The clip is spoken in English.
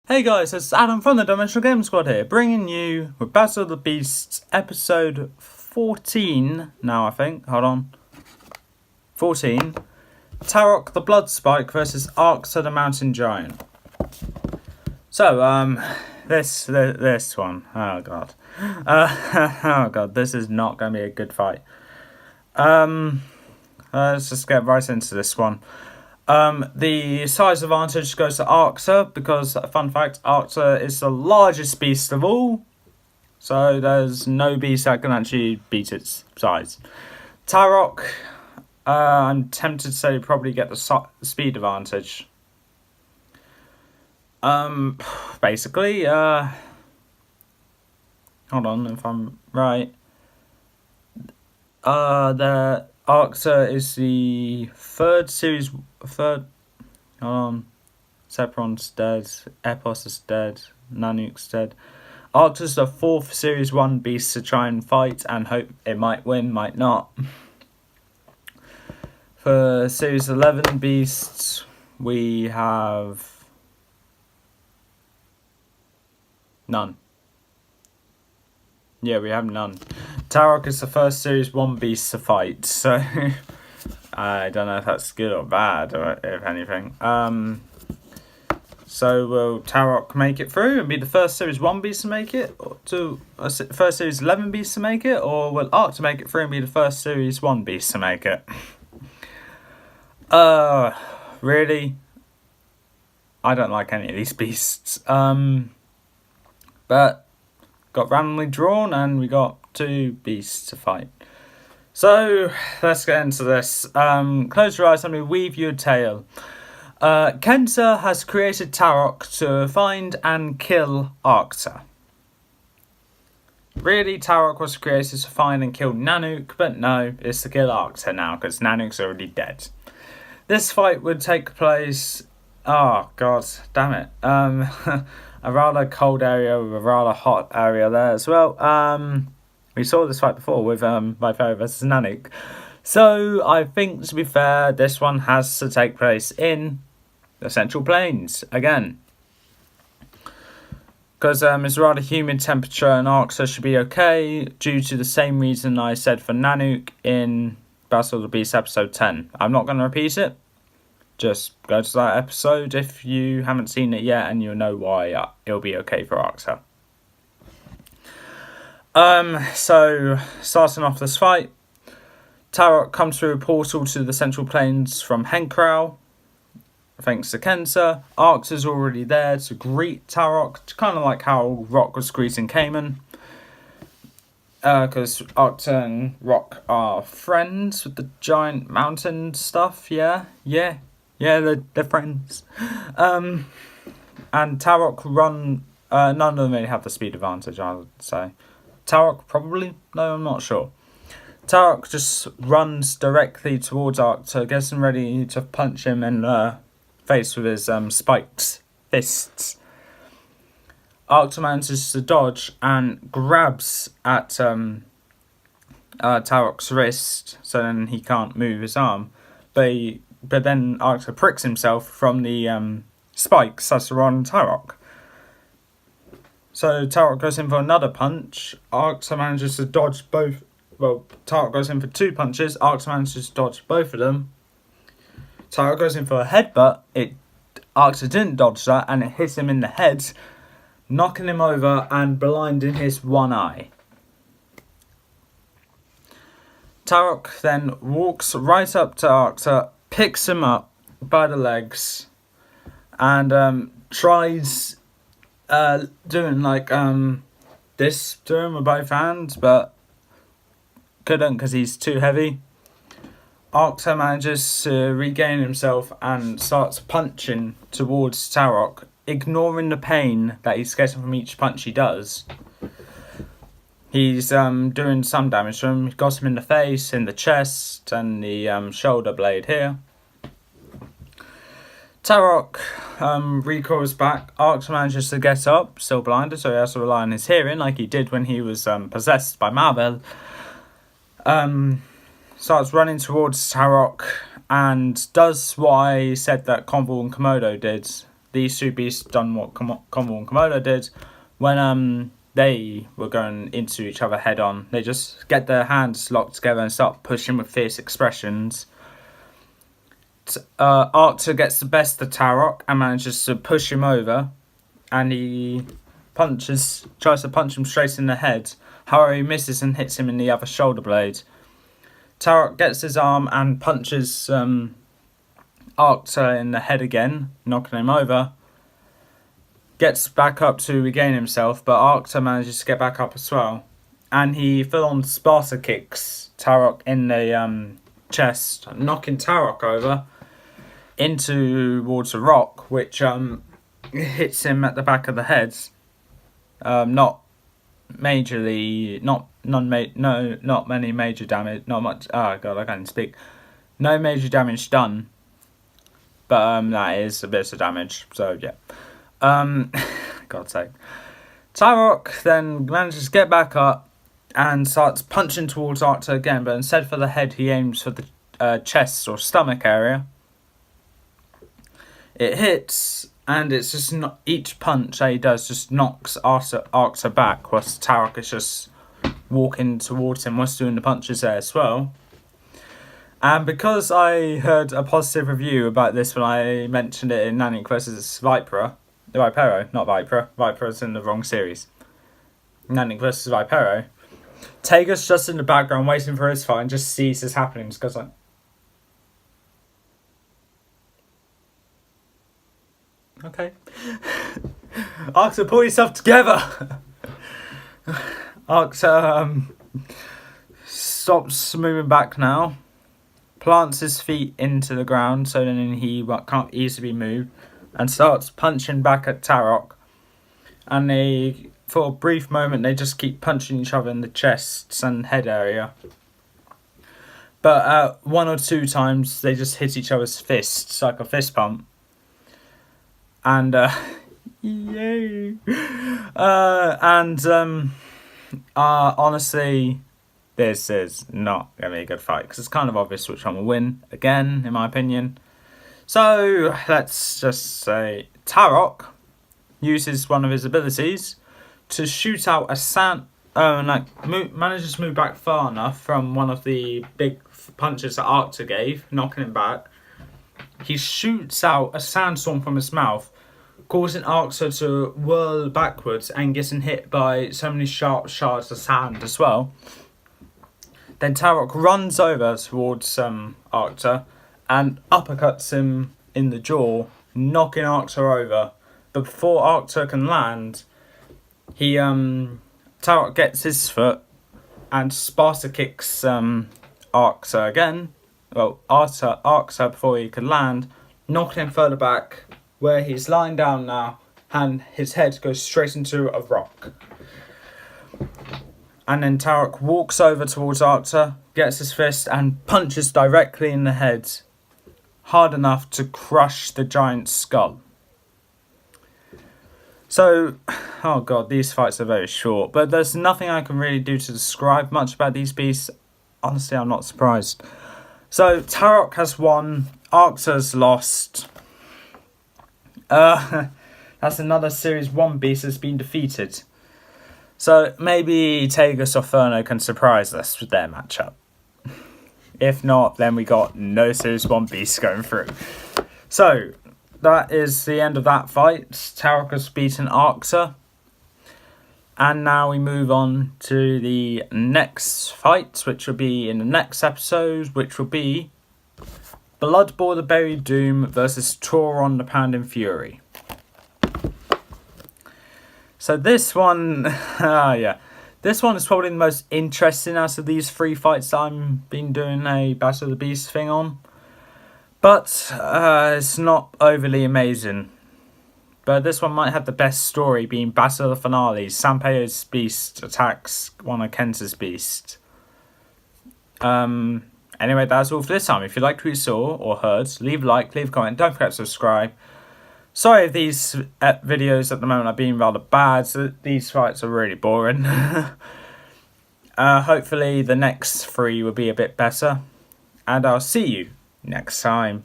Hey guys, it's Adam from the Dimensional Game Squad here, bringing you with Battle of the Beasts, episode 14 now, I think. Hold on. 14. Tarrok the Blood Spike versus Arcta the Mountain Giant. So, this one. Oh god. Oh god, this is not going to be a good fight. Let's just get right into this one. The size advantage goes to Arcta because, fun fact, Arcta is the largest beast of all. So there's no beast that can actually beat its size. Tarrok, I'm tempted to say probably get the speed advantage. Basically, hold on if I'm right. The Arcta is the third. Sephiron's dead. Epos is dead. Nanook's dead. Arcta's the fourth Series 1 beast to try and fight and hope it might win, might not. For Series 11 beasts, we have none. Yeah, we have none. Tarrok is the first Series 1 beast to fight, so I don't know if that's good or bad, or if anything. So will Tarrok make it through and be the first Series 1 beast to make it, or first Series 11 beast to make it, or will Arcta make it through and be the first Series 1 beast to make it? Really? I don't like any of these beasts. But got randomly drawn and we got two beasts to fight. So let's get into this. Close your eyes and we weave you a tale. Kenta has created Tarrok to find and kill Arcta. Really, Tarrok was created to find and kill Nanook, but no, it's to kill Arcta now because Nanook's already dead. This fight would take place. Oh god, damn it. A rather cold area with a rather hot area there as well. We saw this fight before with Vipera versus Nanook. So I think, to be fair, this one has to take place in the Central Plains again. Because it's a rather humid temperature and Arcta should be okay due to the same reason I said for Nanook in Battle of the Beasts episode 10. I'm not going to repeat it. Just go to that episode if you haven't seen it yet and you'll know why it'll be okay for Arcta. So, starting off this fight, Tarrok comes through a portal to the Central Plains from Henkrau. Thanks to Kenta. Arcta's already there to greet Tarrok, kind of like how Rock was greeting Cayman. Because Arcta and Rock are friends with the giant mountain stuff, yeah, they're friends. And Tarrok none of them really have the speed advantage, I would say. Tarrok probably? No, I'm not sure. Tarrok just runs directly towards Arcta, gets him ready to punch him in the face with his spiked fists. Arcta manages to dodge and grabs at Tarrok's wrist, so then he can't move his arm. But then Arcta pricks himself from the spikes that surround Tarrok. So Tarrok goes in for another punch. Arcta manages to dodge both. Well, Tarrok goes in for two punches. Arcta manages to dodge both of them. Tarrok goes in for a headbutt. Arcta didn't dodge that, and it hits him in the head, knocking him over and blinding his one eye. Tarrok then walks right up to Arcta, picks him up by the legs, and tries doing like this to him with both hands, but couldn't because he's too heavy. Arcta manages to regain himself and starts punching towards Tarrok, ignoring the pain that he's getting from each punch he does. He's doing some damage to him. He got him in the face, in the chest, and the shoulder blade here. Tarrok recoils back. Arcta manages to get up, still blinded, so he has to rely on his hearing, like he did when he was possessed by Marvel. Starts running towards Tarrok and does what I said that Convul and Komodo did these two beasts done what Conval and Komodo did when they were going into each other head on. They just get their hands locked together and start pushing with fierce expressions. Arcta gets the best of Tarrok and manages to push him over, and he tries to punch him straight in the head. However, he misses and hits him in the other shoulder blade. Tarrok gets his arm and punches Arcta in the head again, knocking him over. Gets back up to regain himself, but Arcta manages to get back up as well. And he full-on Sparta kicks Tarrok in the chest, knocking Tarrok over towards a rock, which hits him at the back of the head. Not majorly, not many major damage, not much. Oh god, I can't even speak. No major damage done, but that is a bit of damage. So yeah, God's sake. Tarrok then manages to get back up and starts punching towards Arcta again, but instead for the head, he aims for the chest or stomach area. It hits, and it's just not each punch that he does just knocks Arcta back, whilst Tarrok is just walking towards him whilst doing the punches there as well. And because I heard a positive review about this when I mentioned it in Nanik vs Vipero, not Vipera. Vipera's in the wrong series. Nanik vs Vipero. Tagus just in the background waiting for his fight and just sees this happening, just goes like, okay. Arcta, pull yourself together. Arcta stops moving back now, plants his feet into the ground so then he can't easily be moved, and starts punching back at Tarrok. And for a brief moment, they just keep punching each other in the chests and head area. But one or two times, they just hit each other's fists, like a fist pump. And, yay! Honestly, this is not going to be a good fight, because it's kind of obvious which one will win, again, in my opinion. So, let's just say Tarrok uses one of his abilities to shoot out a manages to move back far enough from one of the big punches that Arcta gave, knocking him back. He shoots out a sandstorm from his mouth, causing Arcta to whirl backwards and getting hit by so many sharp shards of sand as well. Then Tarrok runs over towards Arcta and uppercuts him in the jaw, knocking Arcta over. But before Arcta can land, Tarrok gets his foot and Sparta kicks Arcta again. Well, Arcta before he can land, knocking him further back, where he's lying down now, and his head goes straight into a rock. And then Tarrok walks over towards Arcta, gets his fist, and punches directly in the head, hard enough to crush the giant's skull. So, oh god, these fights are very short, but there's nothing I can really do to describe much about these beasts. Honestly, I'm not surprised. So, Tarrok has won, Arcta's lost. That's another Series 1 beast that's been defeated. So, maybe Tagus or Furno can surprise us with their matchup. If not, then we got no Series 1 beasts going through. So, that is the end of that fight. Tarrok has beaten Arcta. And now we move on to the next fight, which will be in the next episode, which will be Bloodboar the Buried Doom versus Tauron the Pounding Fury. So this one, this one is probably the most interesting out of these three fights that I've been doing a Battle of the Beast thing on. But it's not overly amazing. But this one might have the best story, being Battle of the Finale. Sanpeio's beast attacks one of Kenta's beast. Anyway, that's all for this time. If you liked what you saw or heard, leave a like, leave a comment, don't forget to subscribe. Sorry if these videos at the moment are being rather bad. So these fights are really boring. Hopefully the next three will be a bit better. And I'll see you next time.